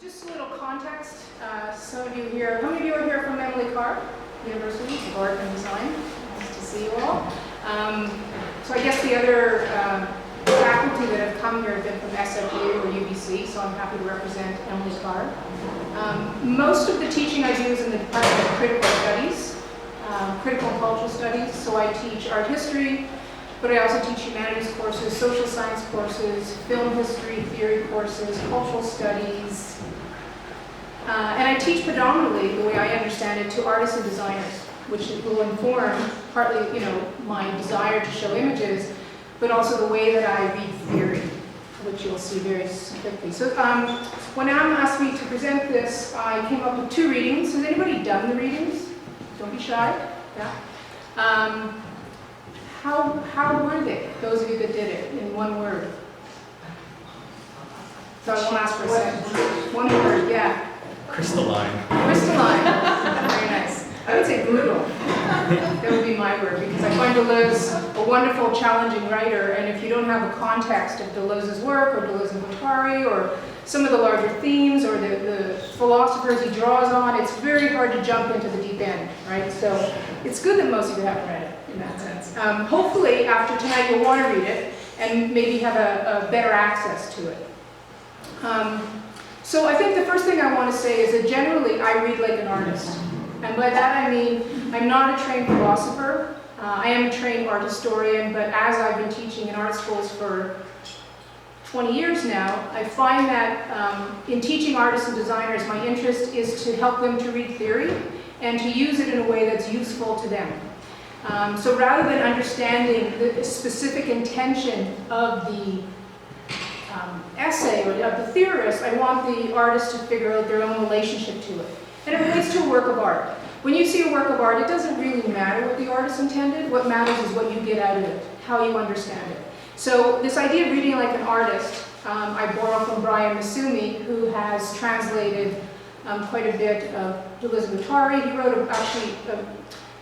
Just a little context. Some of you here, how many of you are here from Emily Carr University of Art and Design? Nice to see you all. So I guess the other faculty that have come here have been from SFU or UBC, so I'm happy to represent Emily Carr. Most of the teaching I do is in the Department of Critical Studies, Critical and Cultural Studies, so I teach art history, but I also teach humanities courses, social science courses, film history, theory courses, cultural studies, and I teach predominantly, the way I understand it, to artists and designers, which will inform partly, my desire to show images, but also the way that I read theory, which you'll see very quickly. So when Adam asked me to present this, I came up with 2 readings. Has anybody done the readings? Don't be shy. Yeah. How were they? Those of you that did it, in one word. So I won't ask for a second. One word, yeah. Crystalline. Crystalline. Very nice. I would say brutal. That would be my word, because I find Deleuze a wonderful, challenging writer, and if you don't have a context of Deleuze's work, or Deleuze and Guattari, or some of the larger themes, or the philosophers he draws on, it's very hard to jump into the deep end, right? So it's good that most of you haven't read it, in that sense. Hopefully, after tonight, you'll want to read it, and maybe have a better access to it. So I think the first thing I want to say is that generally I read like an artist. And by that I mean, I'm not a trained philosopher. I am a trained art historian, but as I've been teaching in art schools for 20 years now, I find that in teaching artists and designers, my interest is to help them to read theory and to use it in a way that's useful to them. So rather than understanding the specific intention of the essay or of the theorist, I want the artist to figure out their own relationship to it. And it relates to a work of art. When you see a work of art, it doesn't really matter what the artist intended. What matters is what you get out of it, how you understand it. So this idea of reading like an artist, I borrow from Brian Masumi, who has translated quite a bit of Deleuze and Guattari. He wrote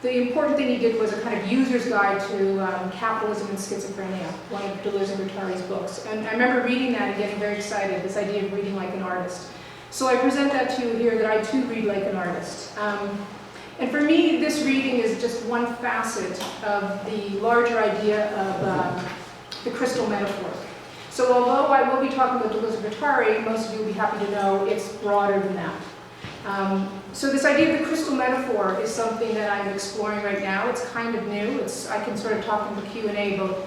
the important thing he did was a kind of user's guide to capitalism and schizophrenia, one of Deleuze and Guattari's books. And I remember reading that and getting very excited, this idea of reading like an artist. So I present that to you here, that I too read like an artist. And for me, this reading is just one facet of the larger idea of the crystal metaphor. So although I will be talking about Deleuze and Guattari, most of you will be happy to know it's broader than that. So this idea of the crystal metaphor is something that I'm exploring right now. It's kind of new. I can sort of talk in the Q&A about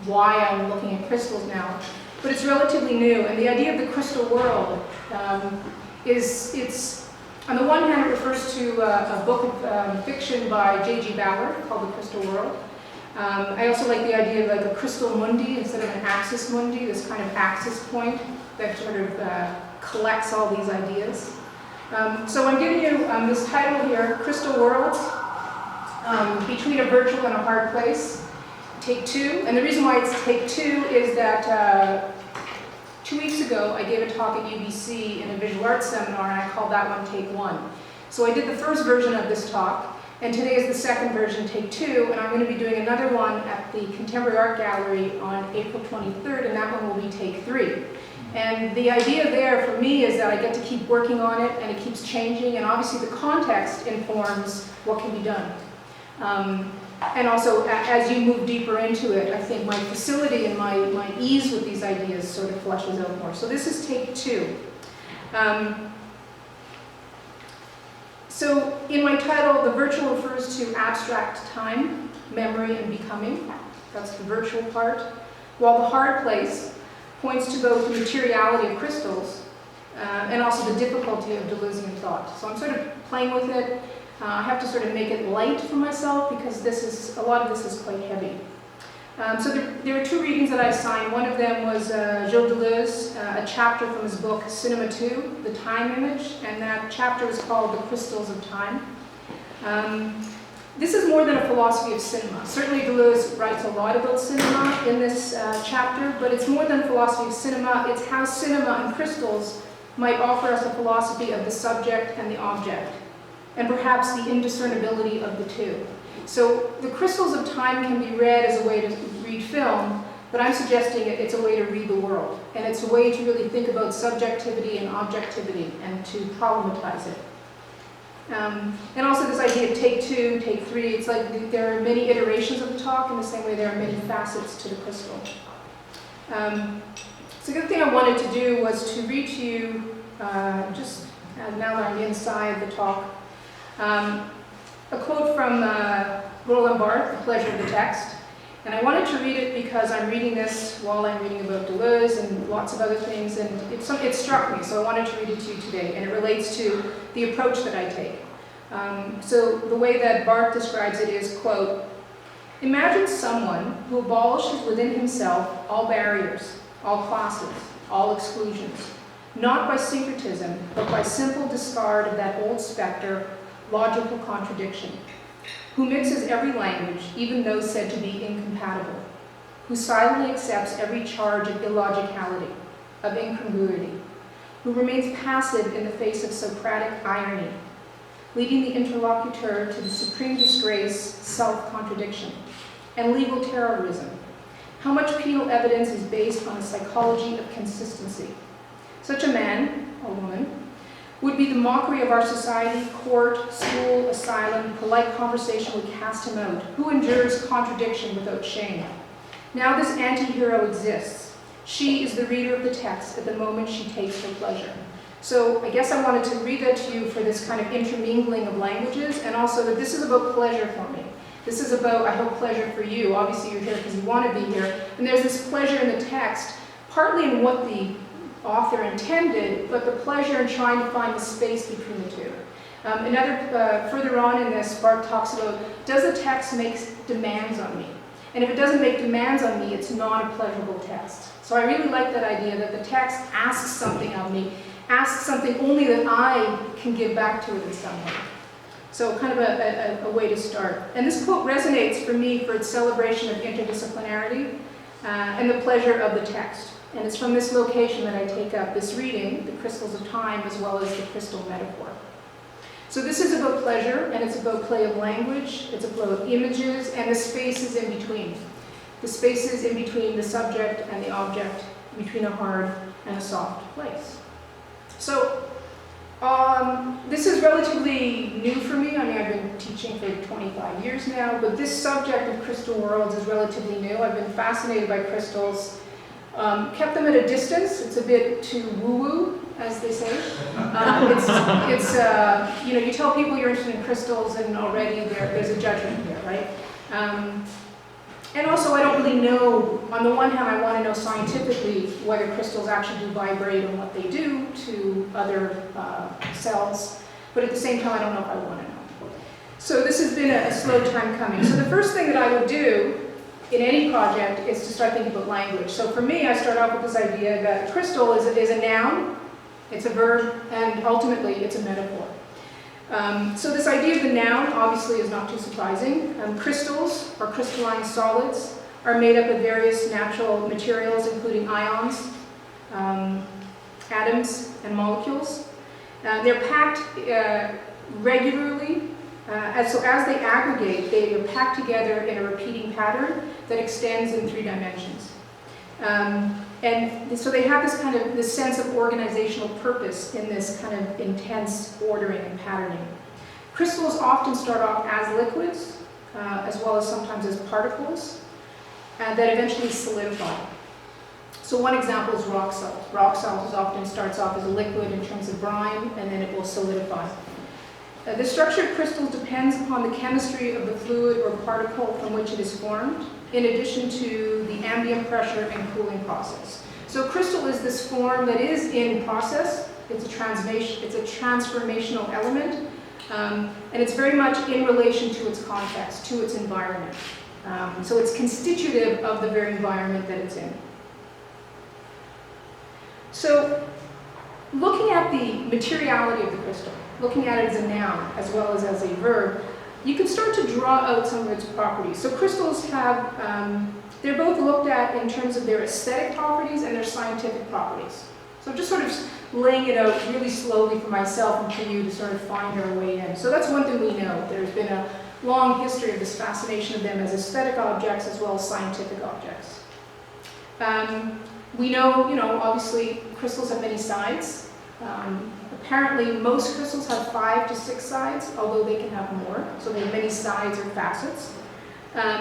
why I'm looking at crystals now. But it's relatively new. And the idea of the crystal world it's on the one hand, it refers to a book of fiction by J.G. Ballard called The Crystal World. I also like the idea of like a crystal mundi instead of an axis mundi, this kind of axis point that sort of collects all these ideas. So I'm giving you this title here, Crystal Worlds, Between a Virtual and a Hard Place, Take 2. And the reason why it's Take 2 is that 2 weeks ago I gave a talk at UBC in a visual arts seminar, and I called that one Take 1. So I did the first version of this talk, and today is the second version, Take 2, and I'm going to be doing another one at the Contemporary Art Gallery on April 23rd, and that one will be Take 3. And the idea there for me is that I get to keep working on it, and it keeps changing, and obviously the context informs what can be done. And also, as you move deeper into it, I think my facility and my ease with these ideas sort of fleshes out more. So this is Take 2. So in my title, the virtual refers to abstract time, memory, and becoming. That's the virtual part. While the hard place points to both the materiality of crystals and also the difficulty of Deleuzean thought. So I'm sort of playing with it. I have to sort of make it light for myself because a lot of this is quite heavy. So there are 2 readings that I assigned. One of them was Gilles Deleuze, a chapter from his book Cinema 2, The Time Image, and that chapter is called The Crystals of Time. This is more than a philosophy of cinema. Certainly Deleuze writes a lot about cinema in this chapter, but it's more than a philosophy of cinema. It's how cinema and crystals might offer us a philosophy of the subject and the object, and perhaps the indiscernibility of the two. So the crystals of time can be read as a way to read film, but I'm suggesting it's a way to read the world. And it's a way to really think about subjectivity and objectivity and to problematize it. And also this idea of take two, take three. It's like there are many iterations of the talk in the same way there are many facets to the crystal. So the other thing I wanted to do was to read to you, just now that I'm inside the talk, a quote from Roland Barthes, The Pleasure of the Text. And I wanted to read it because I'm reading this while I'm reading about Deleuze and lots of other things, and it struck me, so I wanted to read it to you today, and it relates to the approach that I take. So the way that Barthes describes it is, quote, imagine someone who abolishes within himself all barriers, all classes, all exclusions, not by syncretism, but by simple discard of that old specter, logical contradiction, who mixes every language, even those said to be incompatible, who silently accepts every charge of illogicality, of incongruity, who remains passive in the face of Socratic irony, leading the interlocutor to the supreme disgrace, self-contradiction, and legal terrorism. How much penal evidence is based on a psychology of consistency? Such a man, or woman, would be the mockery of our society, court, school, asylum, polite conversation would cast him out. Who endures contradiction without shame? Now this anti-hero exists. She is the reader of the text at the moment she takes her pleasure. So I guess I wanted to read that to you for this kind of intermingling of languages, and also that this is about pleasure for me. This is about, I hope, pleasure for you. Obviously you're here because you want to be here. And there's this pleasure in the text, partly in what the author intended, but the pleasure in trying to find the space between the two. Further on in this, Barthes talks about, does the text make demands on me? And if it doesn't make demands on me, it's not a pleasurable text. So I really like that idea that the text asks something of me, asks something only that I can give back to it in some way. So kind of a way to start. And this quote resonates for me for its celebration of interdisciplinarity and the pleasure of the text. And it's from this location that I take up this reading, The Crystals of Time, as well as the crystal metaphor. So this is about pleasure, and it's about play of language, it's about images, and the spaces in between. The spaces in between the subject and the object, between a hard and a soft place. So this is relatively new for me. I mean, I've been teaching for 25 years now, but this subject of crystal worlds is relatively new. I've been fascinated by crystals. Kept them at a distance. It's a bit too woo-woo, as they say. You know, you tell people you're interested in crystals, and already there's a judgment here, right? And also, I don't really know. On the one hand, I want to know scientifically whether crystals actually do vibrate and what they do to other cells. But at the same time, I don't know if I want to know. So this has been a slow time coming. So the first thing that I would do in any project is to start thinking about language. So for me, I start off with this idea that a crystal is a noun, it's a verb, and ultimately it's a metaphor. So this idea of the noun obviously is not too surprising. Crystals, or crystalline solids, are made up of various natural materials, including ions, atoms, and molecules. They're packed regularly. So as they aggregate, they are packed together in a repeating pattern that extends in 3 dimensions. And so they have this sense of organizational purpose in this kind of intense ordering and patterning. Crystals often start off as liquids, as well as sometimes as particles, that eventually solidify. So one example is rock salt. Rock salt often starts off as a liquid in terms of brine, and then it will solidify. The structure of crystals depends upon the chemistry of the fluid or particle from which it is formed, in addition to the ambient pressure and cooling process. So crystal is this form that is in process. It's a transformational element, and it's very much in relation to its context, to its environment. So it's constitutive of the very environment that it's in. So looking at the materiality of the crystal, looking at it as a noun as well as a verb, you can start to draw out some of its properties. So crystals have, they're both looked at in terms of their aesthetic properties and their scientific properties. So I'm just sort of laying it out really slowly for myself and for you to sort of find our way in. So that's one thing we know. There's been a long history of this fascination of them as aesthetic objects as well as scientific objects. We know, obviously crystals have many sides. Apparently most crystals have 5 to 6 sides, although they can have more. So they have many sides or facets.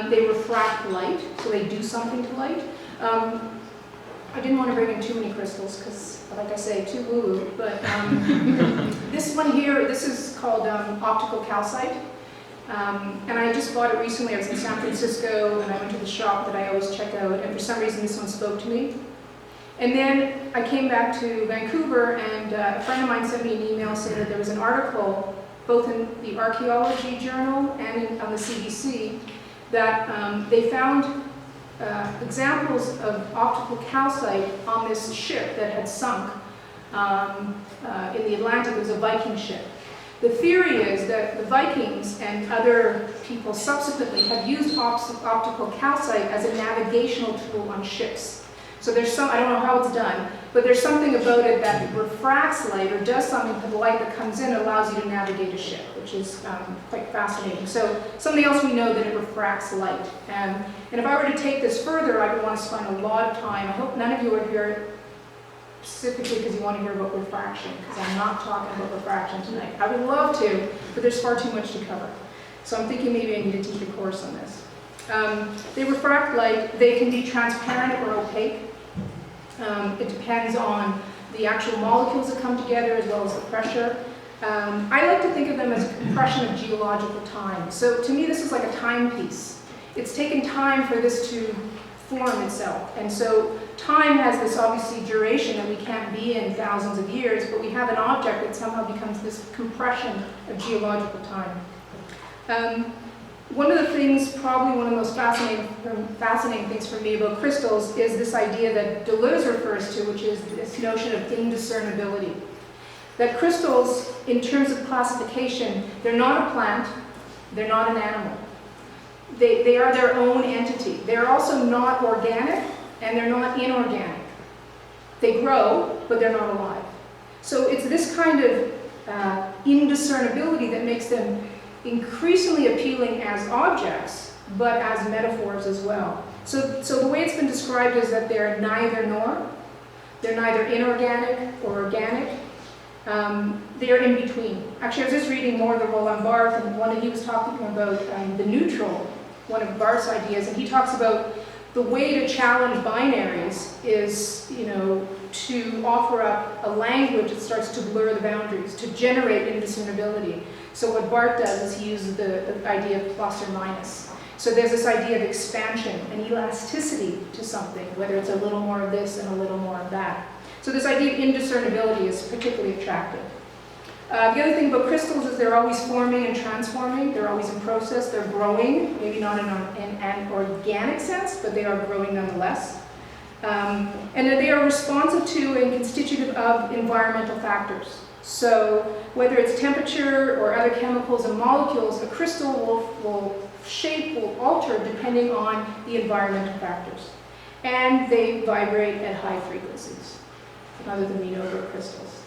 They refract light, so they do something to light. I didn't want to bring in too many crystals because, like I say, too woo-woo. But this one here, this is called Optical Calcite. And I just bought it recently. I was in San Francisco and I went to the shop that I always check out, and for some reason this one spoke to me. And then I came back to Vancouver, and a friend of mine sent me an email saying that there was an article, both in the Archaeology Journal and on the CBC, that they found examples of optical calcite on this ship that had sunk in the Atlantic. It was a Viking ship. The theory is that the Vikings and other people subsequently have used optical calcite as a navigational tool on ships. So there's some, I don't know how it's done, but there's something about it that refracts light or does something to the light that comes in and allows you to navigate a ship, which is quite fascinating. So something else we know that it refracts light. And if I were to take this further, I would want to spend a lot of time. I hope none of you are here specifically because you want to hear about refraction, because I'm not talking about refraction tonight. I would love to, but there's far too much to cover. So I'm thinking maybe I need to teach a course on this. They refract light. They can be transparent or opaque. It depends on the actual molecules that come together as well as the pressure. I like to think of them as a compression of geological time. So to me this is like a timepiece. It's taken time for this to form itself. And so time has this obviously duration that we can't be in thousands of years, but we have an object that somehow becomes this compression of geological time. One of the things, probably one of the most fascinating things for me about crystals is this idea that Deleuze refers to, which is this notion of indiscernibility. That crystals, in terms of classification, they're not a plant, they're not an animal. They are their own entity. They're also not organic, and they're not inorganic. They grow, but they're not alive. So it's this kind of indiscernibility that makes them increasingly appealing as objects, but as metaphors as well. So the way it's been described is that they're neither nor. They're neither inorganic or organic. They're in between. Actually, I was just reading more of the Roland Barthes, and he was talking about the neutral, one of Barthes' ideas, and he talks about the way to challenge binaries is, to offer up a language that starts to blur the boundaries, to generate indiscernibility. So what Barthes does is he uses the idea of plus or minus. So there's this idea of expansion and elasticity to something, whether it's a little more of this and a little more of that. So this idea of indiscernibility is particularly attractive. The other thing about crystals is they're always forming and transforming. They're always in process. They're growing, maybe not in an organic sense, but they are growing nonetheless. And they are responsive to and constitutive of environmental factors. So whether it's temperature or other chemicals and molecules, a crystal will alter depending on the environmental factors. And they vibrate at high frequencies, other than we know about crystals.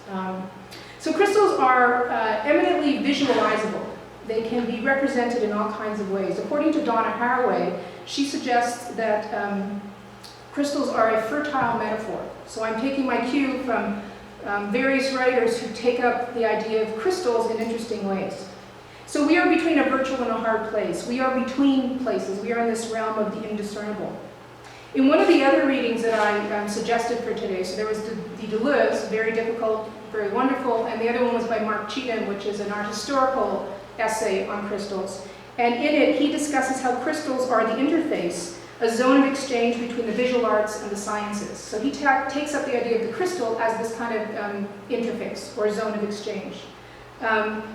So crystals are eminently visualizable. They can be represented in all kinds of ways. According to Donna Haraway, she suggests that crystals are a fertile metaphor. So I'm taking my cue from various writers who take up the idea of crystals in interesting ways. So we are between a virtual and a hard place. We are between places. We are in this realm of the indiscernible. In one of the other readings that I suggested for today, so there was the Deleuze, very difficult, very wonderful, and the other one was by Mark Cheatham, which is an art historical essay on crystals. And in it, he discusses how crystals are the interface, a zone of exchange between the visual arts and the sciences. So he takes up the idea of the crystal as this kind of interface or zone of exchange.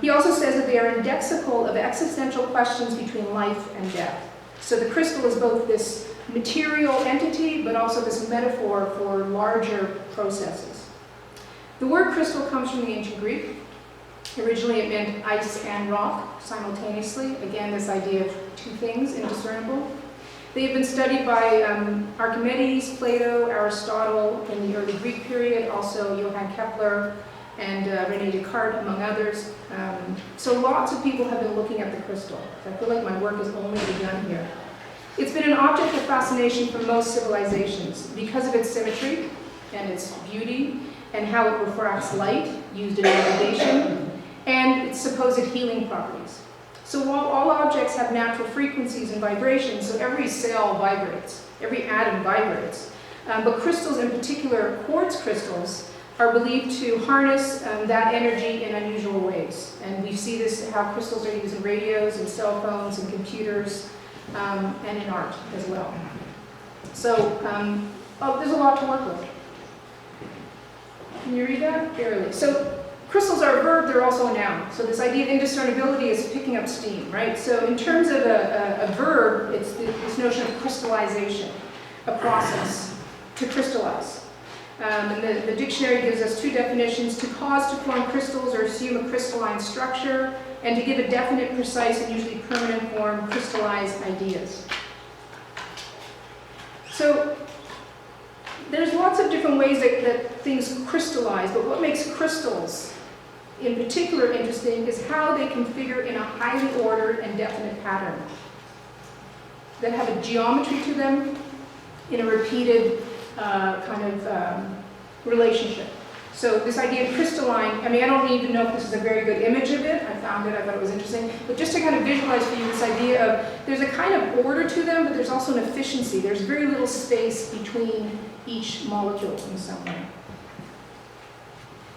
He also says that they are indexical of existential questions between life and death. So the crystal is both this material entity, but also this metaphor for larger processes. The word crystal comes from the ancient Greek. Originally it meant ice and rock simultaneously. Again, this idea of two things, indiscernible. They have been studied by Archimedes, Plato, Aristotle in the early Greek period, also Johann Kepler and René Descartes, among others. So lots of people have been looking at the crystal. I feel like my work is only begun here. It's been an object of fascination for most civilizations because of its symmetry and its beauty and how it refracts light used in navigation and its supposed healing properties. So while all objects have natural frequencies and vibrations, so every cell vibrates, every atom vibrates, but crystals, in particular quartz crystals, are believed to harness that energy in unusual ways. And we see this, how crystals are used in radios and cell phones and computers and in art as well. So there's a lot to work with. Can you read that? Barely. So crystals are a verb, they're also a noun. So this idea of indiscernibility is picking up steam, right? So in terms of a verb, it's this notion of crystallization, a process to crystallize. And the dictionary gives us two definitions: to cause to form crystals or assume a crystalline structure, and to give a definite, precise, and usually permanent form, crystallized ideas. So there's lots of different ways that things crystallize, but what makes crystals in particular interesting is how they can figure in a highly ordered and definite pattern that have a geometry to them in a repeated relationship. So this idea of crystalline, I mean, I don't even know if this is a very good image of it. I found it, I thought it was interesting. But just to kind of visualize for you this idea of, there's a kind of order to them, but there's also an efficiency. There's very little space between each molecule in some way.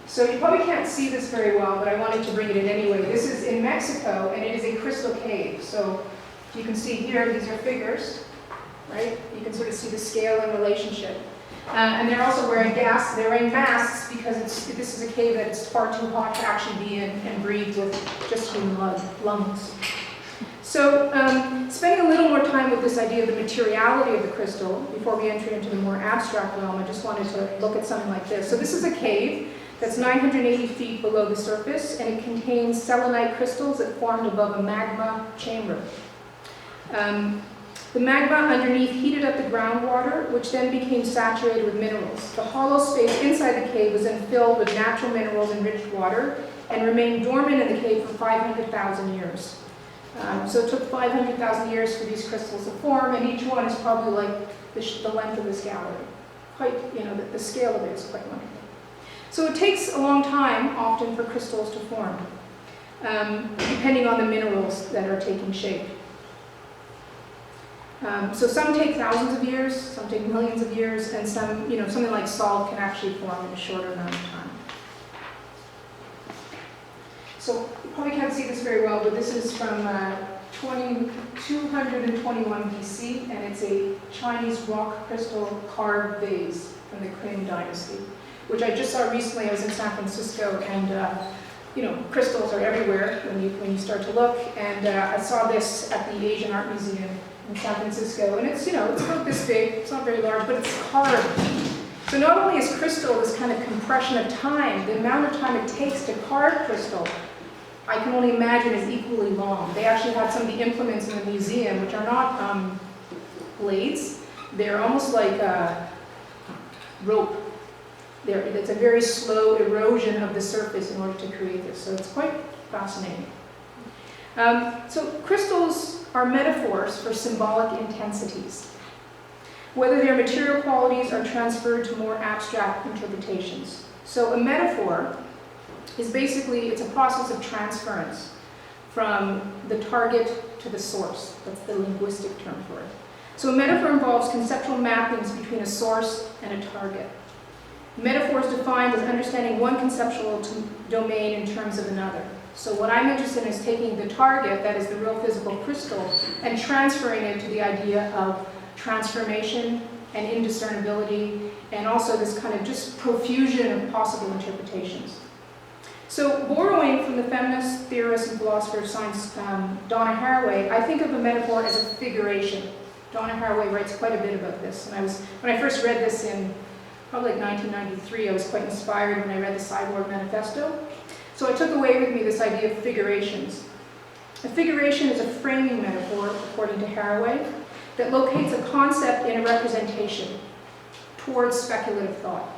So you probably can't see this very well, but I wanted to bring it in anyway. This is in Mexico, and it is a crystal cave. So you can see here, these are figures, right? You can sort of see the scale and relationship. And they're also wearing they're wearing masks because this is a cave that it's far too hot to actually be in and breathe with just human lungs. So spending a little more time with this idea of the materiality of the crystal before we enter into the more abstract realm, I just wanted to look at something like this. So this is a cave that's 980 feet below the surface, and it contains selenite crystals that formed above a magma chamber. The magma underneath heated up the groundwater, which then became saturated with minerals. The hollow space inside the cave was then filled with natural minerals enriched water and remained dormant in the cave for 500,000 years. So it took 500,000 years for these crystals to form, and each one is probably like the length of this gallery. Quite, the scale of it is quite wonderful. So it takes a long time, often, for crystals to form, depending on the minerals that are taking shape. So some take thousands of years, some take millions of years, and some, something like salt can actually form in a shorter amount of time. So you probably can't see this very well, but this is from 221 BC, and it's a Chinese rock crystal carved vase from the Qing dynasty, which I just saw recently. I was in San Francisco, and crystals are everywhere when you start to look, and I saw this at the Asian Art Museum in San Francisco, and it's it's about this big. It's not very large, but it's carved. So not only is crystal this kind of compression of time, the amount of time it takes to carve crystal, I can only imagine, is equally long. They actually had some of the implements in the museum, which are not blades. They're almost like rope. It's a very slow erosion of the surface in order to create this. So it's quite fascinating. So crystals are metaphors for symbolic intensities, whether their material qualities are transferred to more abstract interpretations. So a metaphor is basically, it's a process of transference from the target to the source. That's the linguistic term for it. So a metaphor involves conceptual mappings between a source and a target. Metaphor is defined as understanding one conceptual domain in terms of another. So what I'm interested in is taking the target, that is the real physical crystal, and transferring it to the idea of transformation and indiscernibility, and also this kind of just profusion of possible interpretations. So borrowing from the feminist theorist and philosopher of science, Donna Haraway, I think of a metaphor as a figuration. Donna Haraway writes quite a bit about this. And when I first read this in probably like 1993, I was quite inspired when I read the Cyborg Manifesto. So I took away with me this idea of figurations. A figuration is a framing metaphor, according to Haraway, that locates a concept in a representation towards speculative thought.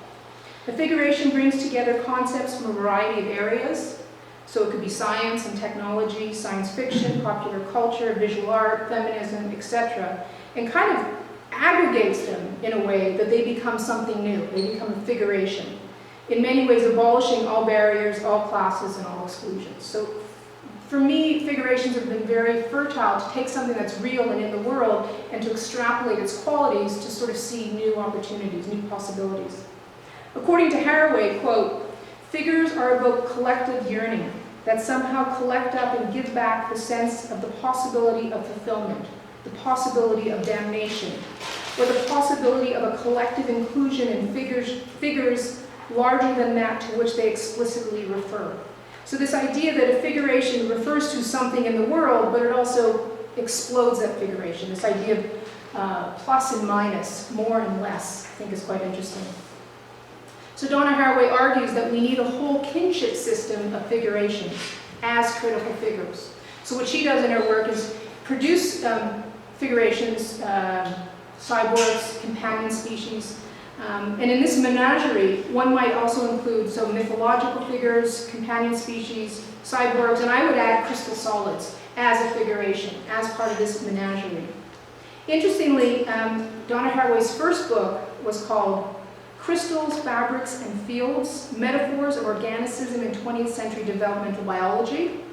A figuration brings together concepts from a variety of areas. So it could be science and technology, science fiction, popular culture, visual art, feminism, etc., and kind of aggregates them in a way that they become something new. They become a figuration. In many ways, abolishing all barriers, all classes, and all exclusions. So for me, figurations have been very fertile to take something that's real and in the world and to extrapolate its qualities to sort of see new opportunities, new possibilities. According to Haraway, quote, "Figures are about collective yearning that somehow collect up and give back the sense of the possibility of fulfillment, the possibility of damnation, or the possibility of a collective inclusion in figures larger than that to which they explicitly refer." So this idea that a figuration refers to something in the world, but it also explodes that figuration. This idea of plus and minus, more and less, I think is quite interesting. So Donna Haraway argues that we need a whole kinship system of figurations as critical figures. So what she does in her work is produce figurations, cyborgs, companion species, and in this menagerie, one might also include mythological figures, companion species, cyborgs, and I would add crystal solids as a figuration, as part of this menagerie. Interestingly, Donna Haraway's first book was called Crystals, Fabrics, and Fields, Metaphors of Organicism in 20th Century Developmental Biology,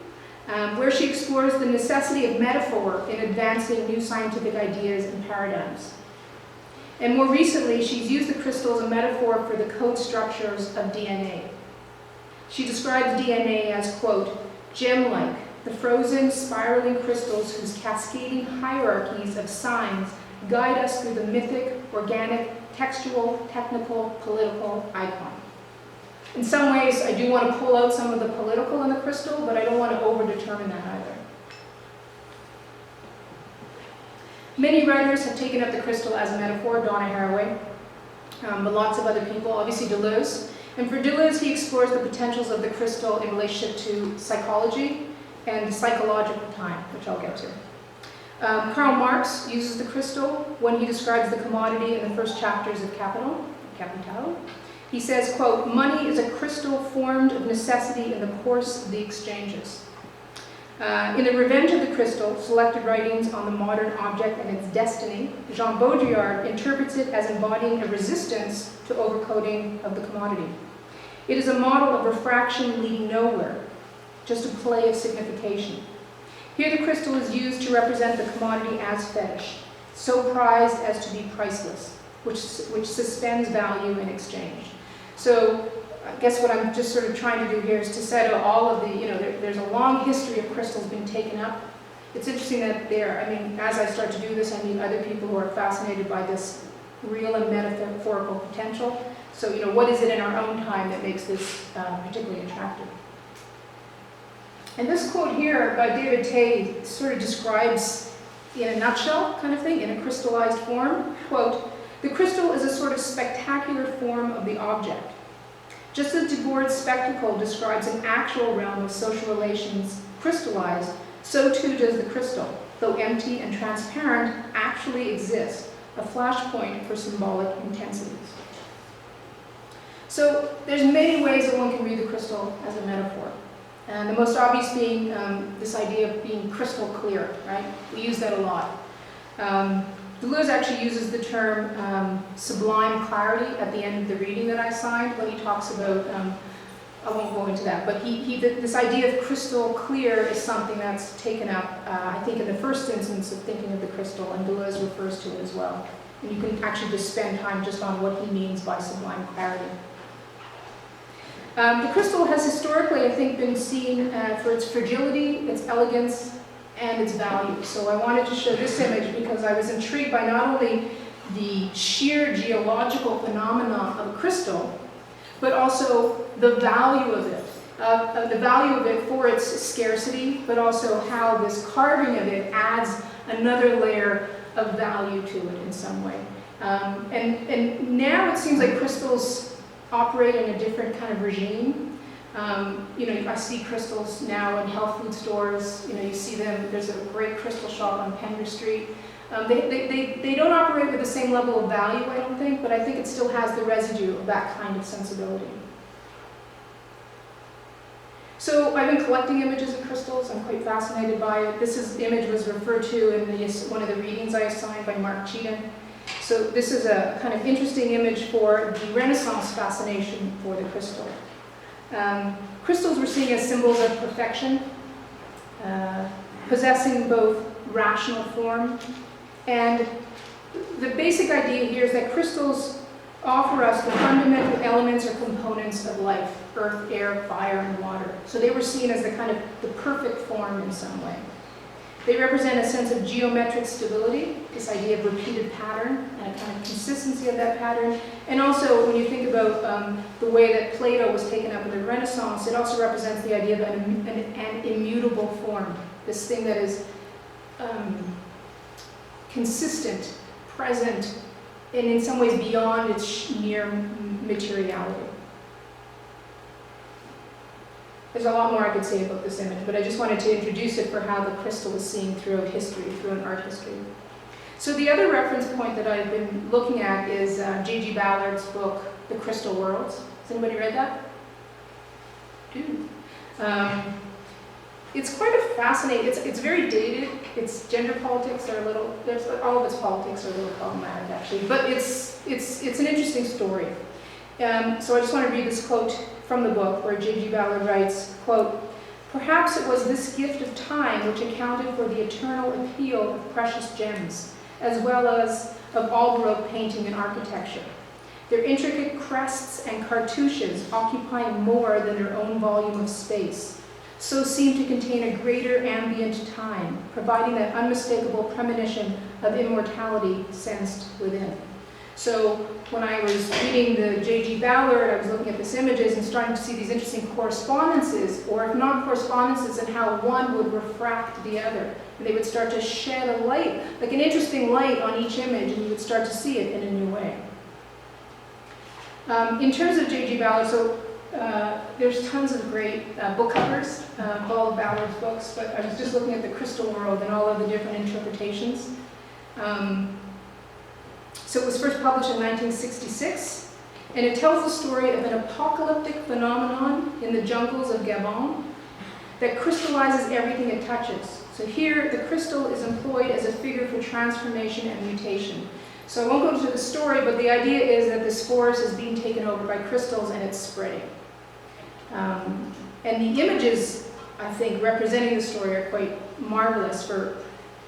where she explores the necessity of metaphor in advancing new scientific ideas and paradigms. And more recently, she's used the crystal as a metaphor for the code structures of DNA. She describes DNA as, quote, gem-like, the frozen, spiraling crystals whose cascading hierarchies of signs guide us through the mythic, organic, textual, technical, political icon. In some ways, I do want to pull out some of the political in the crystal, but I don't want to over-determine that either. Many writers have taken up the crystal as a metaphor, Donna Haraway, but lots of other people, obviously Deleuze. And for Deleuze, he explores the potentials of the crystal in relationship to psychology and psychological time, which I'll get to. Karl Marx uses the crystal when he describes the commodity in the first chapters of Capital. He says, quote, "Money is a crystal formed of necessity in the course of the exchanges." In The Revenge of the Crystal, Selected Writings on the Modern Object and Its Destiny, Jean Baudrillard interprets it as embodying a resistance to overcoding of the commodity. It is a model of refraction leading nowhere, just a play of signification. Here the crystal is used to represent the commodity as fetish, so prized as to be priceless, which suspends value in exchange. So I guess what I'm just sort of trying to do here is to set out all of the, there's a long history of crystals being taken up. It's interesting that as I start to do this, I meet other people who are fascinated by this real and metaphorical potential. So, what is it in our own time that makes this particularly attractive? And this quote here by David Tay sort of describes, in a nutshell kind of thing, in a crystallized form, quote, "The crystal is a sort of spectacular form of the object. Just as Debord's spectacle describes an actual realm of social relations crystallized, so too does the crystal, though empty and transparent, actually exist, a flashpoint for symbolic intensities." So there's many ways that one can read the crystal as a metaphor. And the most obvious being this idea of being crystal clear, right? We use that a lot. Deleuze actually uses the term sublime clarity at the end of the reading that I signed when he talks about, I won't go into that, but this idea of crystal clear is something that's taken up, I think, in the first instance of thinking of the crystal, and Deleuze refers to it as well. And you can actually just spend time just on what he means by sublime clarity. The crystal has historically, I think, been seen for its fragility, its elegance, and its value. So I wanted to show this image because I was intrigued by not only the sheer geological phenomena of a crystal, but also the value of it. The value of it for its scarcity, but also how this carving of it adds another layer of value to it in some way. And now it seems like crystals operate in a different kind of regime. I see crystals now in health food stores. You see them. There's a great crystal shop on Penry Street. They don't operate with the same level of value, I don't think, but I think it still has the residue of that kind of sensibility. So I've been collecting images of crystals. I'm quite fascinated by it. Image was referred to in one of the readings I assigned by Mark Cheatham. So this is a kind of interesting image for the Renaissance fascination for the crystal. Crystals were seen as symbols of perfection, possessing both rational form, and the basic idea here is that crystals offer us the fundamental elements or components of life: earth, air, fire, and water. So they were seen as the perfect form in some way. They represent a sense of geometric stability, this idea of repeated pattern and a kind of consistency of that pattern. And also, when you think about the way that Plato was taken up in the Renaissance, it also represents the idea of an immutable form, this thing that is consistent, present, and in some ways beyond its mere materiality. There's a lot more I could say about this image, but I just wanted to introduce it for how the crystal is seen throughout history, through an art history. So the other reference point that I've been looking at is J.G. Ballard's book, The Crystal Worlds. Has anybody read that? Dude. It's quite a fascinating, it's very dated. Its gender politics are a little, all of its politics are a little problematic actually, but it's an interesting story. So I just want to read this quote from the book where J.G. Ballard writes, quote, "Perhaps it was this gift of time which accounted for the eternal appeal of precious gems, as well as of all Baroque painting and architecture. Their intricate crests and cartouches occupying more than their own volume of space, so seem to contain a greater ambient time, providing that unmistakable premonition of immortality sensed within." So when I was reading the J.G. Ballard, I was looking at these images and starting to see these interesting correspondences, or if not correspondences, and how one would refract the other. And they would start to shed a light, like an interesting light on each image, and you would start to see it in a new way. In terms of J.G. Ballard, so there's tons of great book covers of all of Ballard's books, but I was just looking at the Crystal World and all of the different interpretations. So it was first published in 1966, and it tells the story of an apocalyptic phenomenon in the jungles of Gabon that crystallizes everything it touches. So here, the crystal is employed as a figure for transformation and mutation. So I won't go into the story, but the idea is that this forest is being taken over by crystals and it's spreading. And the images, I think, representing the story are quite marvelous for,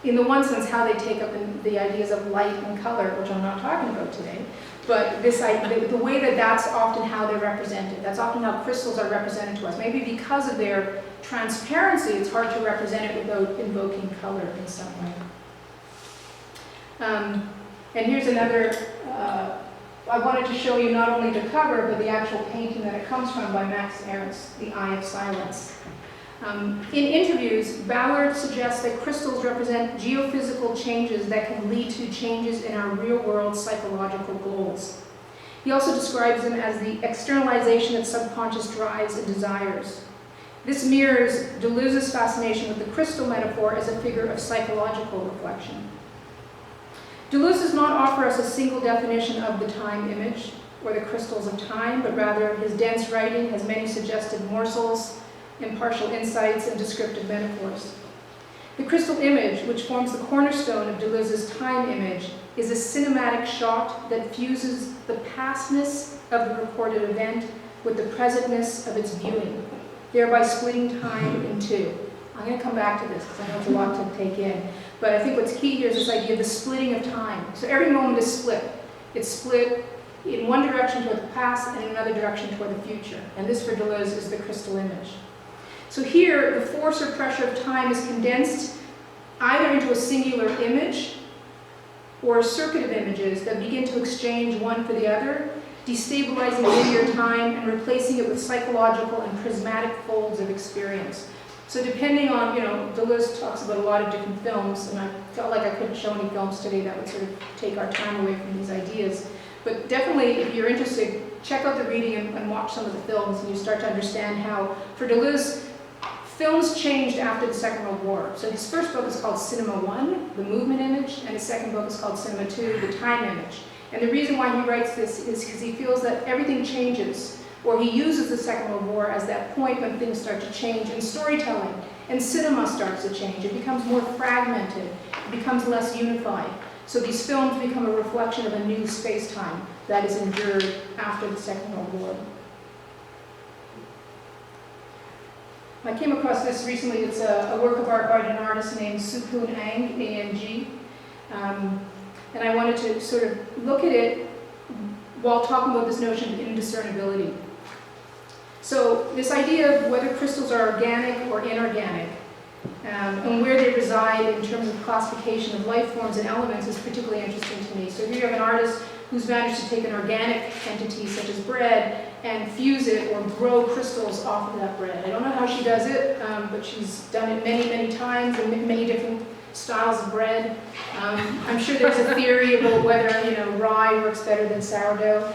in the one sense, how they take up the ideas of light and color, which I'm not talking about today, but this idea, the way that that's often how they're represented. That's often how crystals are represented to us. Maybe because of their transparency, it's hard to represent it without invoking color in some way. And here's another, I wanted to show you not only the cover, but the actual painting that it comes from by Max Ernst, The Eye of Silence. In interviews, Ballard suggests that crystals represent geophysical changes that can lead to changes in our real-world psychological goals. He also describes them as the externalization of subconscious drives and desires. This mirrors Deleuze's fascination with the crystal metaphor as a figure of psychological reflection. Deleuze does not offer us a single definition of the time image or the crystals of time, but rather his dense writing has many suggestive morsels, impartial insights, and descriptive metaphors. The crystal image, which forms the cornerstone of Deleuze's time image, is a cinematic shot that fuses the pastness of the recorded event with the presentness of its viewing, thereby splitting time in two. I'm going to come back to this because I know it's a lot to take in, but I think what's key here is this idea of the splitting of time. So every moment is split. It's split in one direction toward the past and in another direction toward the future. And this, for Deleuze, is the crystal image. So here, the force or pressure of time is condensed either into a singular image or a circuit of images that begin to exchange one for the other, destabilizing linear time and replacing it with psychological and prismatic folds of experience. So depending on, Deleuze talks about a lot of different films, and I felt like I couldn't show any films today that would sort of take our time away from these ideas. But definitely, if you're interested, check out the reading and watch some of the films, and you start to understand how, for Deleuze, films changed after the Second World War. So his first book is called Cinema 1, the movement image, and his second book is called Cinema 2, the time image. And the reason why he writes this is because he feels that everything changes or he uses the Second World War as that point when things start to change in storytelling, and cinema starts to change. It becomes more fragmented, it becomes less unified. So these films become a reflection of a new space-time that is endured after the Second World War. I came across this recently. It's a work of art by an artist named Supoon Ang, A-N-G. And I wanted to sort of look at it while talking about this notion of indiscernibility. So this idea of whether crystals are organic or inorganic, and where they reside in terms of classification of life forms and elements is particularly interesting to me. So here you have an artist who's managed to take an organic entity such as bread and fuse it or grow crystals off of that bread. I don't know how she does it, but she's done it many, many times in many different styles of bread. I'm sure there's a theory about whether rye works better than sourdough.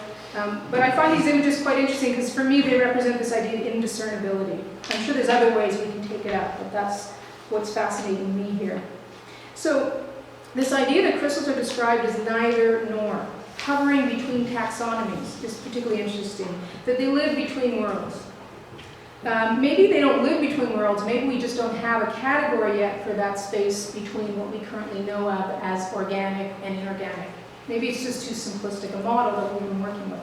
But I find these images quite interesting because for me they represent this idea of indiscernibility. I'm sure there's other ways we can take it up, but that's what's fascinating me here. So this idea that crystals are described as neither nor, hovering between taxonomies, is particularly interesting, that they live between worlds. Maybe they don't live between worlds, maybe we just don't have a category yet for that space between what we currently know of as organic and inorganic. Maybe it's just too simplistic a model that we've been working with.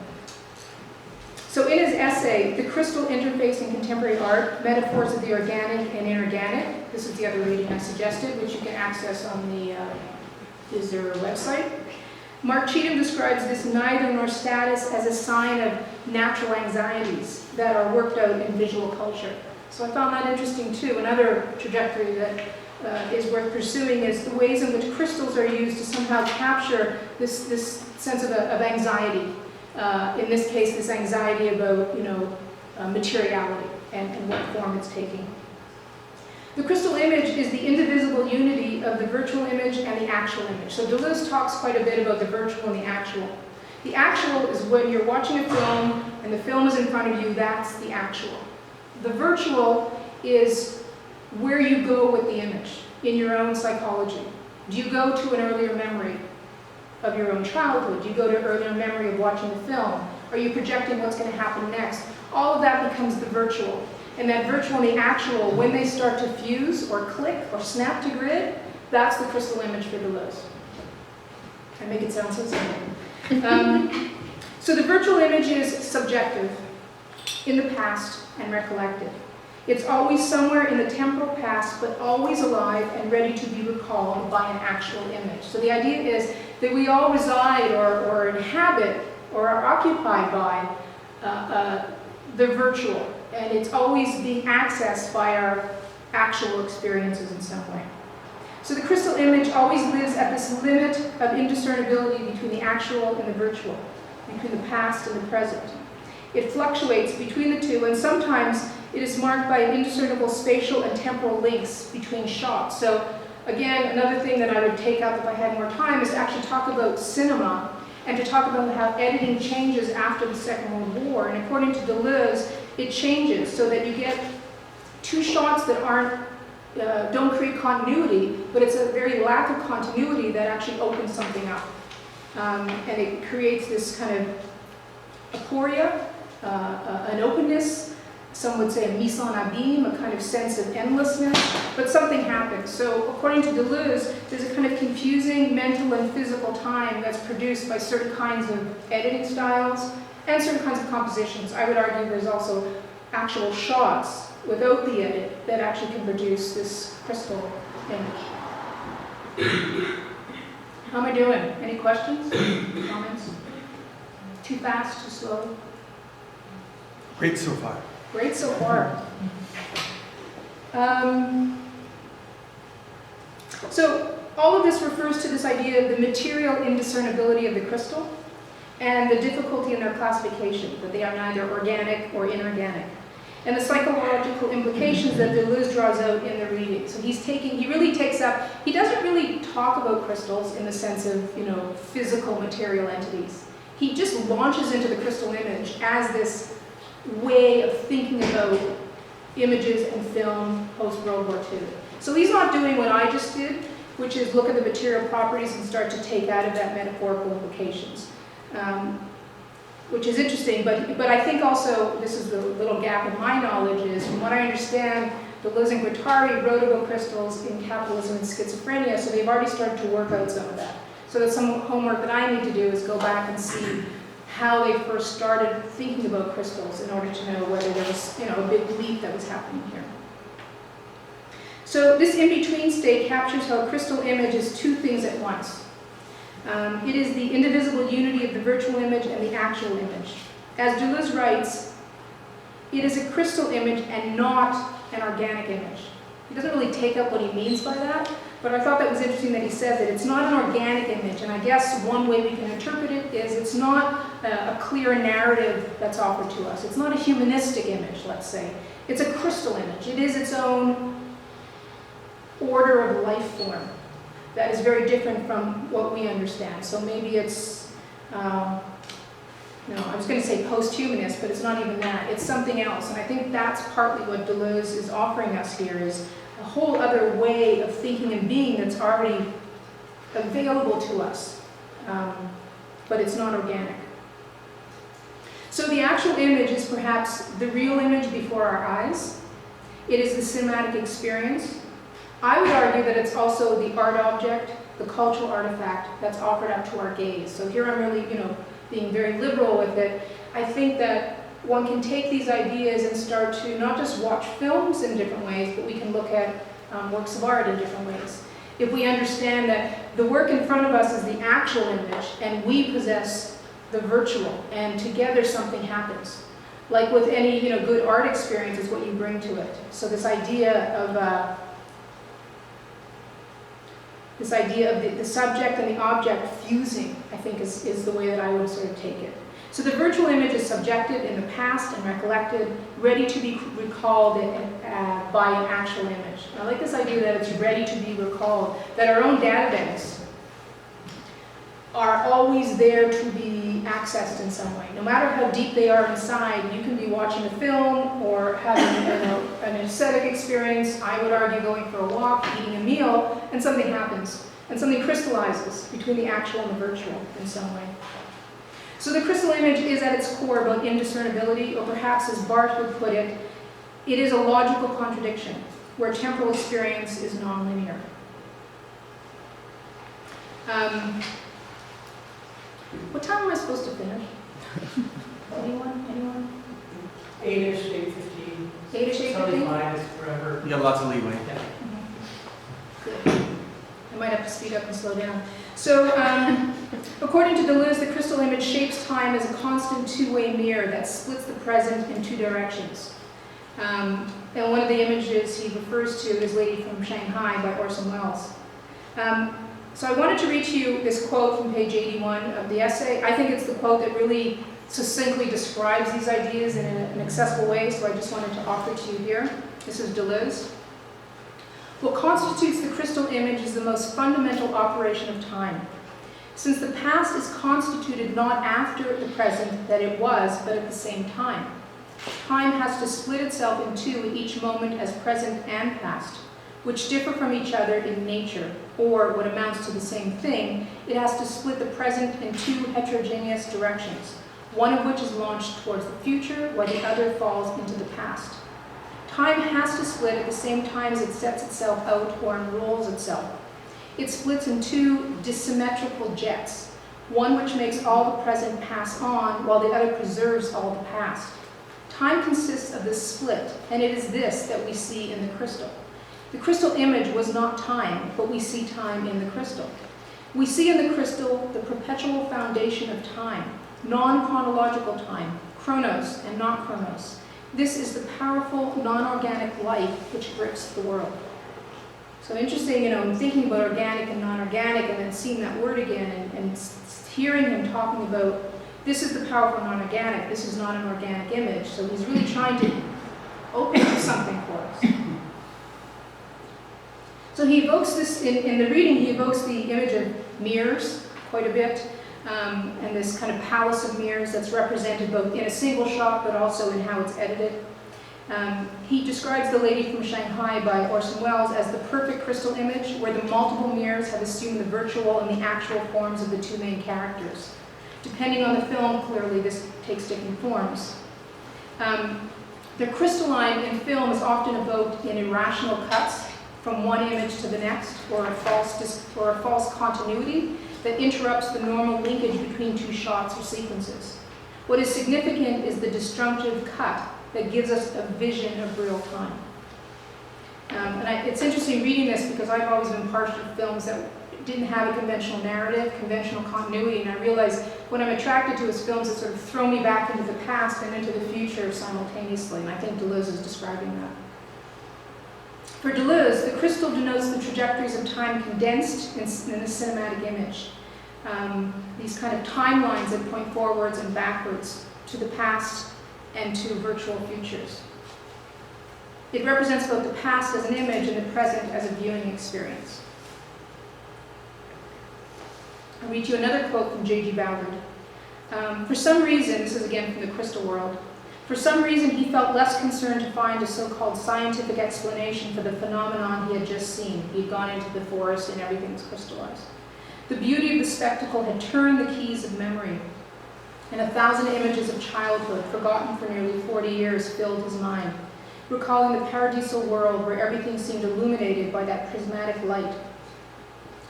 So in his essay, The Crystal Interface in Contemporary Art, Metaphors of the Organic and Inorganic, this is the other reading I suggested, which you can access on the VISR website. Mark Cheatham describes this neither nor status as a sign of natural anxieties that are worked out in visual culture. So I found that interesting too. Another trajectory that is worth pursuing is the ways in which crystals are used to somehow capture this sense of anxiety. In this case, this anxiety about materiality and what form it's taking. The crystal image is the indivisible unity of the virtual image and the actual image. So Deleuze talks quite a bit about the virtual and the actual. The actual is when you're watching a film and the film is in front of you, that's the actual. The virtual is where you go with the image in your own psychology. Do you go to an earlier memory of your own childhood? Do you go to an earlier memory of watching the film? Are you projecting what's going to happen next? All of that becomes the virtual. And that virtual and the actual, when they start to fuse or click or snap to grid, that's the crystal image for Deleuze. I make it sound so simple. So the virtual image is subjective, in the past and recollected. It's always somewhere in the temporal past, but always alive and ready to be recalled by an actual image. So the idea is that we all reside or inhabit or are occupied by the virtual. And it's always being accessed by our actual experiences in some way. So the crystal image always lives at this limit of indiscernibility between the actual and the virtual, between the past and the present. It fluctuates between the two, and sometimes it is marked by indiscernible spatial and temporal links between shots. So again, another thing that I would take up if I had more time is to actually talk about cinema and to talk about how editing changes after the Second World War. And according to Deleuze, it changes so that you get two shots that don't create continuity, but it's a very lack of continuity that actually opens something up. And it creates this kind of aporia, an openness, some would say a mise en abîme, a kind of sense of endlessness, but something happens. So according to Deleuze, there's a kind of confusing mental and physical time that's produced by certain kinds of editing styles and certain kinds of compositions. I would argue there's also actual shots without the edit that actually can produce this crystal image. How am I doing? Any questions? Comments? Too fast, too slow? Great so far. Great so far. So all of this refers to this idea of the material indiscernibility of the crystal and the difficulty in their classification, that they are neither organic or inorganic, and the psychological implications that Deleuze draws out in the reading. So he really takes up, he doesn't really talk about crystals in the sense of, physical material entities. He just launches into the crystal image as this way of thinking about images and film post-World War II. So he's not doing what I just did, which is look at the material properties and start to take out of that metaphorical implications. which is interesting, but I think also, this is the little gap in my knowledge, is from what I understand, Deleuze and Guattari wrote about crystals in Capitalism and Schizophrenia, so they've already started to work out some of that. So that's some homework that I need to do, is go back and see how they first started thinking about crystals in order to know whether there was, a big leap that was happening here. So this in-between state captures how a crystal image is two things at once. It is the indivisible unity of the virtual image and the actual image. As Deleuze writes, it is a crystal image and not an organic image. He doesn't really take up what he means by that, but I thought that was interesting that he says that it's not an organic image, and I guess one way we can interpret it is it's not a clear narrative that's offered to us. It's not a humanistic image, let's say. It's a crystal image. It is its own order of life form that is very different from what we understand. So maybe it's, I was going to say post-humanist, but it's not even that. It's something else, and I think that's partly what Deleuze is offering us here, is a whole other way of thinking and being that's already available to us, but it's not organic. So the actual image is perhaps the real image before our eyes. It is the cinematic experience. I would argue that it's also the art object, the cultural artifact that's offered up to our gaze. So here I'm really, being very liberal with it. I think that one can take these ideas and start to not just watch films in different ways, but we can look at works of art in different ways. If we understand that the work in front of us is the actual image, and we possess the virtual, and together something happens. Like with any good art experience, is what you bring to it. So this idea of the subject and the object fusing, I think, is the way that I would sort of take it. So the virtual image is subjected in the past and recollected, ready to be recalled by an actual image. I like this idea that it's ready to be recalled, that our own data banks are always there to be accessed in some way. No matter how deep they are inside, you can be watching a film or having an aesthetic experience, I would argue going for a walk, eating a meal, and something happens. And something crystallizes between the actual and the virtual in some way. So the crystal image is at its core about indiscernibility, or perhaps as Barth would put it, it is a logical contradiction, where temporal experience is nonlinear. What time am I supposed to finish? Anyone? 8-ish, 8:15. 8-ish, 8:15? Fine, it's forever. You got lots of leeway. Yeah. Good. I might have to speed up and slow down. So, according to Deleuze, the crystal image shapes time as a constant two-way mirror that splits the present in two directions. And one of the images he refers to is Lady from Shanghai by Orson Welles. So I wanted to read to you this quote from page 81 of the essay. I think it's the quote that really succinctly describes these ideas in an accessible way, so I just wanted to offer it to you here. This is Deleuze. What constitutes the crystal image is the most fundamental operation of time. Since the past is constituted not after the present that it was, but at the same time. Time has to split itself in two at each moment as present and past, which differ from each other in nature, or what amounts to the same thing, it has to split the present in two heterogeneous directions, one of which is launched towards the future, while the other falls into the past. Time has to split at the same time as it sets itself out or unrolls itself. It splits in two dissymmetrical jets, one which makes all the present pass on, while the other preserves all the past. Time consists of this split, and it is this that we see in the crystal. The crystal image was not time, but we see time in the crystal. We see in the crystal the perpetual foundation of time, non-chronological time, chronos and not chronos. This is the powerful, non-organic life which grips the world. So interesting, thinking about organic and non-organic, and then seeing that word again, and hearing him talking about, this is the powerful non-organic, this is not an organic image. So he's really trying to open up something for us. So he evokes this, in the reading, he evokes the image of mirrors quite a bit, and this kind of palace of mirrors that's represented both in a single shot, but also in how it's edited. He describes The Lady from Shanghai by Orson Welles as the perfect crystal image, where the multiple mirrors have assumed the virtual and the actual forms of the two main characters. Depending on the film, clearly this takes different forms. The crystalline in film is often evoked in irrational cuts from one image to the next, or a false continuity that interrupts the normal linkage between two shots or sequences. What is significant is the disjunctive cut that gives us a vision of real time. It's interesting reading this because I've always been partial to films that didn't have a conventional narrative, conventional continuity, and I realize what I'm attracted to is films that sort of throw me back into the past and into the future simultaneously, and I think Deleuze is describing that. For Deleuze, the crystal denotes the trajectories of time condensed in a cinematic image. These kind of timelines that point forwards and backwards to the past and to virtual futures. It represents both the past as an image and the present as a viewing experience. I'll read you another quote from J.G. Ballard. For some reason, this is again from the crystal world, for some reason he felt less concerned to find a so-called scientific explanation for the phenomenon he had just seen. He had gone into the forest and everything was crystallized. The beauty of the spectacle had turned the keys of memory, and 1,000 images of childhood, forgotten for nearly 40 years, filled his mind, recalling the paradisal world where everything seemed illuminated by that prismatic light,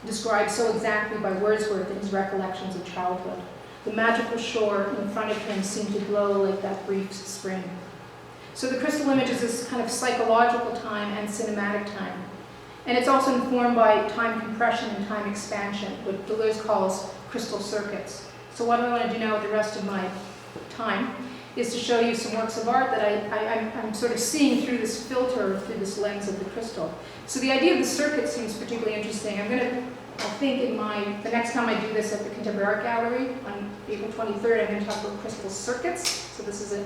described so exactly by Wordsworth in his recollections of childhood. The magical shore in front of him seemed to glow like that brief spring. So the crystal image is this kind of psychological time and cinematic time. And it's also informed by time compression and time expansion, what Deleuze calls crystal circuits. So what I want to do now with the rest of my time is to show you some works of art that I'm sort of seeing through this filter, through this lens of the crystal. So the idea of the circuit seems particularly interesting. I'm going to, I think the next time I do this at the Contemporary Art Gallery on April 23rd, I'm going to talk about crystal circuits. So this is a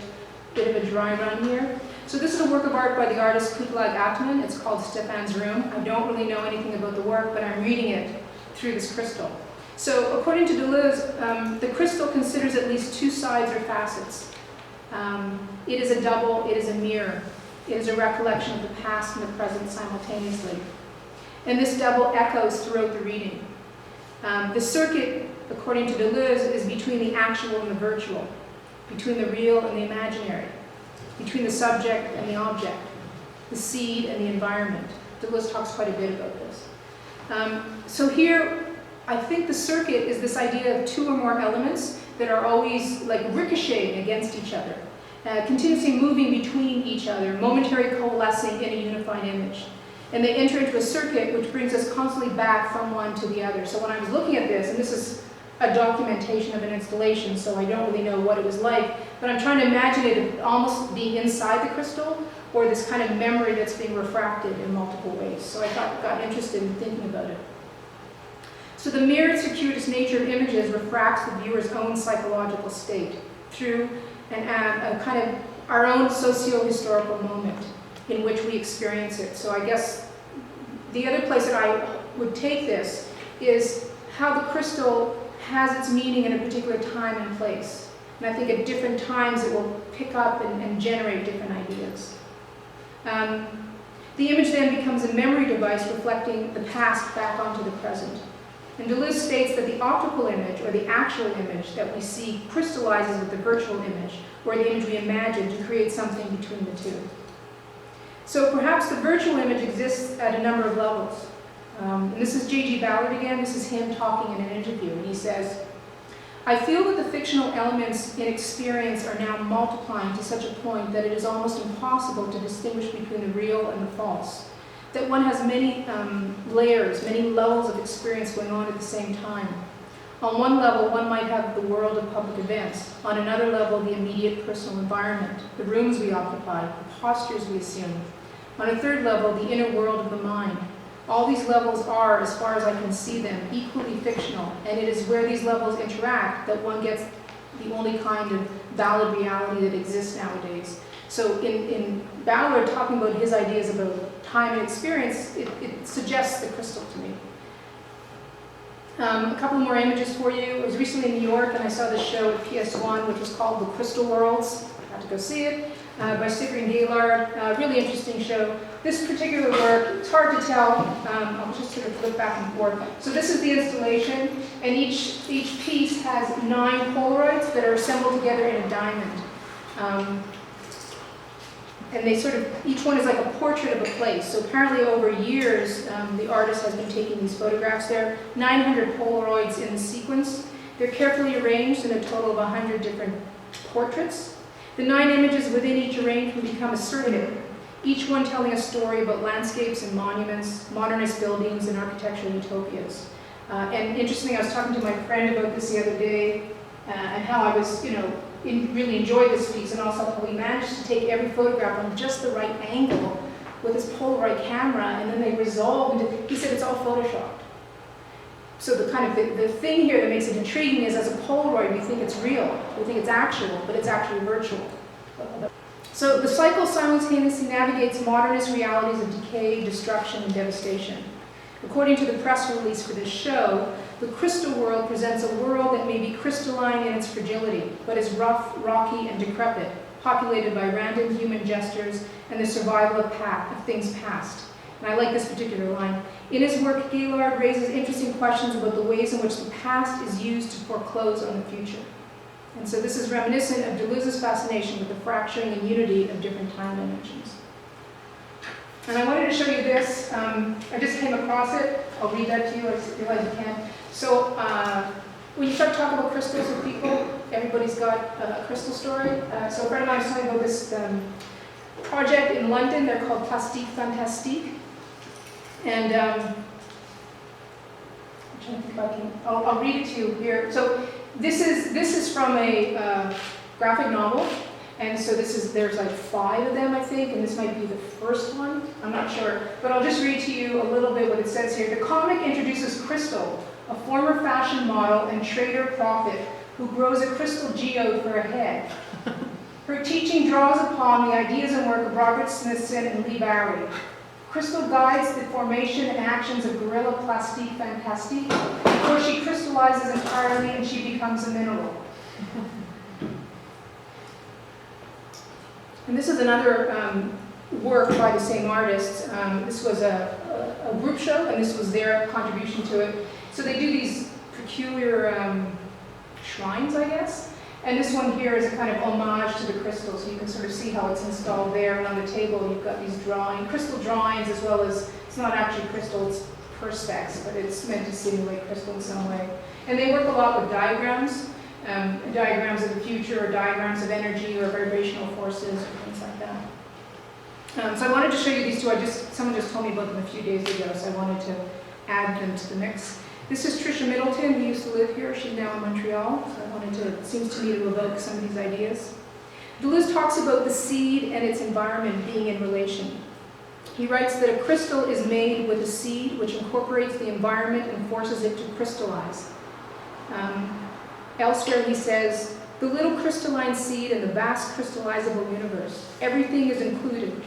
bit of a dry run here. So this is a work of art by the artist Cutler. It's called Stephan's Room. I don't really know anything about the work, but I'm reading it through this crystal. So according to Deleuze, the crystal considers at least two sides or facets. It is a double, it is a mirror. It is a recollection of the past and the present simultaneously. And this double echoes throughout the reading. The circuit, according to Deleuze, is between the actual and the virtual, between the real and the imaginary, between the subject and the object, the seed and the environment. Deleuze talks quite a bit about this. So here, I think the circuit is this idea of two or more elements that are always like ricocheting against each other, continuously moving between each other, momentary coalescing in a unified image. And they enter into a circuit which brings us constantly back from one to the other. So when I was looking at this, and this is a documentation of an installation, so I don't really know what it was like, but I'm trying to imagine it almost being inside the crystal, or this kind of memory that's being refracted in multiple ways. So I got interested in thinking about it. So the mirrored circuitous nature of images refracts the viewer's own psychological state through a kind of our own socio-historical moment in which we experience it. So I guess the other place that I would take this is how the crystal has its meaning in a particular time and place. And I think at different times it will pick up and generate different ideas. The image then becomes a memory device reflecting the past back onto the present. And Deleuze states that the optical image, or the actual image that we see, crystallizes with the virtual image, or the image we imagine, to create something between the two. So perhaps the virtual image exists at a number of levels. And this is J.G. Ballard again. This is him talking in an interview. And he says, I feel that the fictional elements in experience are now multiplying to such a point that it is almost impossible to distinguish between the real and the false. That one has many layers, many levels of experience going on at the same time. On one level, one might have the world of public events. On another level, the immediate personal environment, the rooms we occupy, the postures we assume. On a third level, the inner world of the mind. All these levels are, as far as I can see them, equally fictional, and it is where these levels interact that one gets the only kind of valid reality that exists nowadays. So in Ballard talking about his ideas about time and experience, it suggests the crystal to me. A couple more images for you. I was recently in New York and I saw this show at PS1 which was called The Crystal Worlds. I had to go see it. by Cyprian Ballard. Really interesting show. This particular work, it's hard to tell. I'll just sort of flip back and forth. So this is the installation, and each piece has 9 Polaroids that are assembled together in a diamond. And they sort of, each one is like a portrait of a place. So apparently over years, the artist has been taking these photographs. There are 900 Polaroids in the sequence. They're carefully arranged in a total of 100 different portraits. The 9 images within each arrangement become assertive, each one telling a story about landscapes and monuments, modernist buildings, and architectural utopias. And interestingly, I was talking to my friend about this the other day, and how I was, really enjoyed this piece, and also how he managed to take every photograph on just the right angle with his Polaroid camera, and then they resolved into, he said it's all photoshopped. So the thing here that makes it intriguing is, as a Polaroid, we think it's real, we think it's actual, but it's actually virtual. So the cycle simultaneously navigates modernist realities of decay, destruction, and devastation. According to the press release for this show, the crystal world presents a world that may be crystalline in its fragility, but is rough, rocky, and decrepit, populated by random human gestures and the survival of things past. And I like this particular line. In his work, Ballard raises interesting questions about the ways in which the past is used to foreclose on the future. And so this is reminiscent of Deleuze's fascination with the fracturing and unity of different time dimensions. And I wanted to show you this. I just came across it. I'll read that to you. I realize you can. So when you start talking about crystals with people, everybody's got a crystal story. So a friend of mine was telling about this project in London. They're called Plastique Fantastique. And I'm trying to think if I can. I'll read it to you here. So this is from a graphic novel. And so there's like 5 of them, I think, and this might be the first one. I'm not sure. But I'll just read to you a little bit what it says here. The comic introduces Crystal, a former fashion model and trader prophet who grows a crystal geode for a head. Her teaching draws upon the ideas and work of Robert Smithson and Lee Barry. Crystal guides the formation and actions of Gorilla Plastique Fantastique before she crystallizes entirely and she becomes a mineral. And this is another work by the same artists. This was a group show, and this was their contribution to it. So they do these peculiar shrines, I guess. And this one here is a kind of homage to the crystal, so you can sort of see how it's installed there. And on the table, you've got these crystal drawings, as well as, it's not actually crystal, it's perspex, but it's meant to simulate crystal in some way. And they work a lot with diagrams. Diagrams of the future, or diagrams of energy, or vibrational forces, or things like that. So I wanted to show you these two. Someone just told me about them a few days ago, so I wanted to add them to the mix. This is Tricia Middleton, who used to live here. She's now in Montreal, so I wanted to, it seems to me, to evoke some of these ideas. Deleuze talks about the seed and its environment being in relation. He writes that a crystal is made with a seed which incorporates the environment and forces it to crystallize. Elsewhere he says, the little crystalline seed in the vast crystallizable universe, everything is included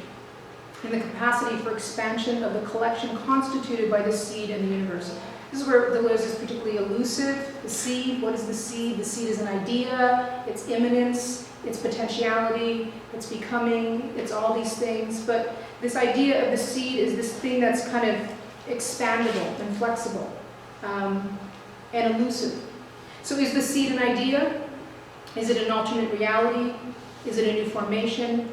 in the capacity for expansion of the collection constituted by the seed in the universe. This is where Deleuze is particularly elusive. The seed, what is the seed? The seed is an idea, its immanence, its potentiality, its becoming, it's all these things. But this idea of the seed is this thing that's kind of expandable and flexible and elusive. So is the seed an idea? Is it an alternate reality? Is it a new formation?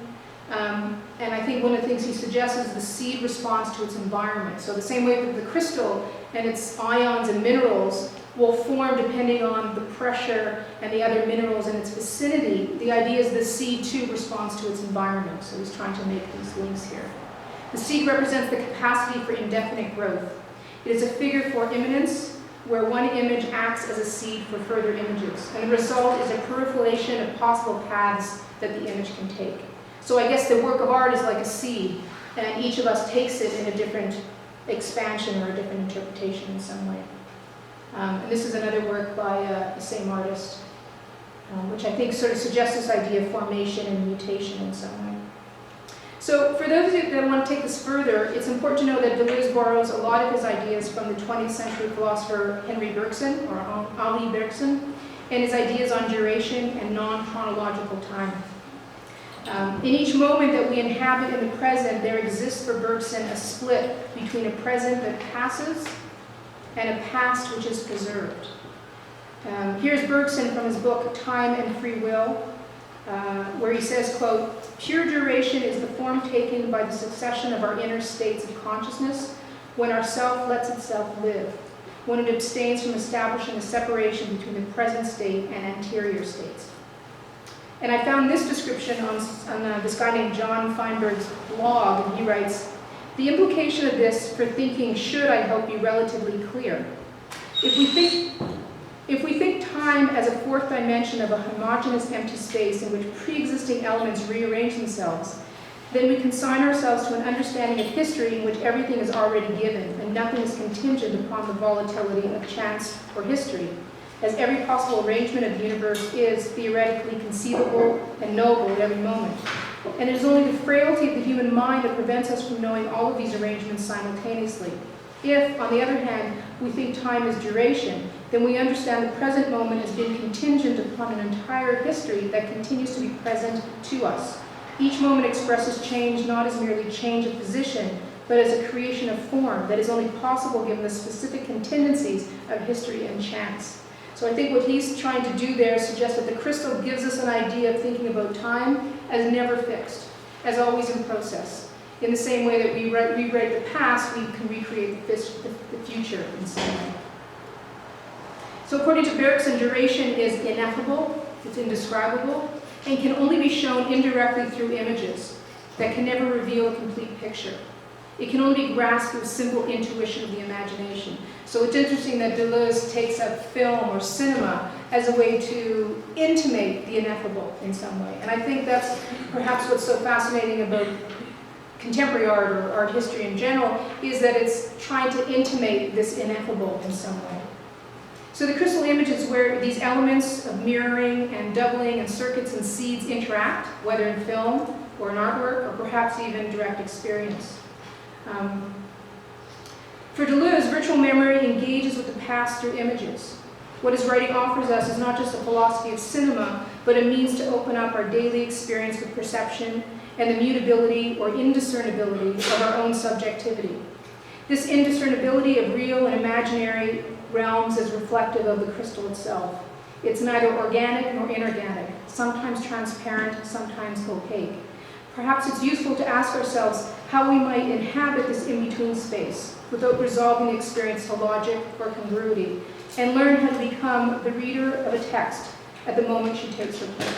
And I think one of the things he suggests is the seed responds to its environment. So the same way that the crystal and its ions and minerals will form depending on the pressure and the other minerals in its vicinity, the idea is the seed too responds to its environment. So he's trying to make these links here. The seed represents the capacity for indefinite growth. It is a figure for immanence, where one image acts as a seed for further images. And the result is a proliferation of possible paths that the image can take. So I guess the work of art is like a seed, and each of us takes it in a different expansion or a different interpretation in some way. And this is another work by the same artist, which I think sort of suggests this idea of formation and mutation in some way. So for those of you that want to take this further, it's important to know that Deleuze borrows a lot of his ideas from the 20th century philosopher Henri Bergson, or Henri Bergson, and his ideas on duration and non-chronological time. In each moment that we inhabit in the present, there exists for Bergson a split between a present that passes and a past which is preserved. Here's Bergson from his book, Time and Free Will, where he says, quote, "Pure duration is the form taken by the succession of our inner states of consciousness when our self lets itself live, when it abstains from establishing a separation between the present state and anterior states." And I found this description on this guy named John Feinberg's blog, and he writes, "The implication of this for thinking should, I hope, be relatively clear. If we think time as a fourth dimension of a homogeneous empty space in which pre-existing elements rearrange themselves, then we consign ourselves to an understanding of history in which everything is already given and nothing is contingent upon the volatility of chance or history, as every possible arrangement of the universe is theoretically conceivable and knowable at every moment. And it is only the frailty of the human mind that prevents us from knowing all of these arrangements simultaneously. If, on the other hand, we think time is duration, then we understand the present moment as being contingent upon an entire history that continues to be present to us. Each moment expresses change not as merely change of position, but as a creation of form that is only possible given the specific contingencies of history and chance." So I think what he's trying to do there suggests that the crystal gives us an idea of thinking about time as never fixed, as always in process. In the same way that we rewrite the past, we can recreate the future in some way. So according to Bergson, duration is ineffable, it's indescribable, and can only be shown indirectly through images that can never reveal a complete picture. It can only be grasped through simple intuition of the imagination. So it's interesting that Deleuze takes up film or cinema as a way to intimate the ineffable in some way. And I think that's perhaps what's so fascinating about contemporary art or art history in general, is that it's trying to intimate this ineffable in some way. So the crystal image is where these elements of mirroring and doubling and circuits and seeds interact, whether in film or in artwork, or perhaps even direct experience. For Deleuze, virtual memory engages with the past through images. What his writing offers us is not just a philosophy of cinema, but a means to open up our daily experience with perception and the mutability or indiscernibility of our own subjectivity. This indiscernibility of real and imaginary realms is reflective of the crystal itself. It's neither organic nor inorganic, sometimes transparent, sometimes opaque. Perhaps it's useful to ask ourselves how we might inhabit this in-between space without resolving the experience to logic or congruity, and learn how to become the reader of a text at the moment she takes her place.